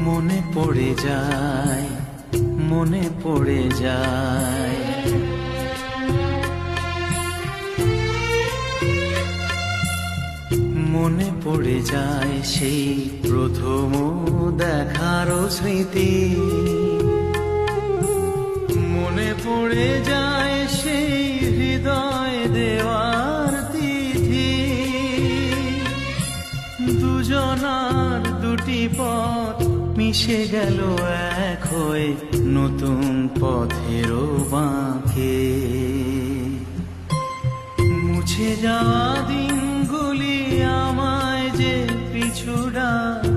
মনে পড়ে যায়, মনে পড়ে যায়। মনে পড়ে যায় সেই প্রথম দেখার স্মৃতি, মনে পড়ে যায় সেই হৃদয় দেওয়ার তিথি। দুজনার দুটি পথ মিশে গেল এক হয়ে নতুন পথেরও বাঁকে। মুছে যাওয়া দিনগুলি আমায় যে পিছু ডাকে।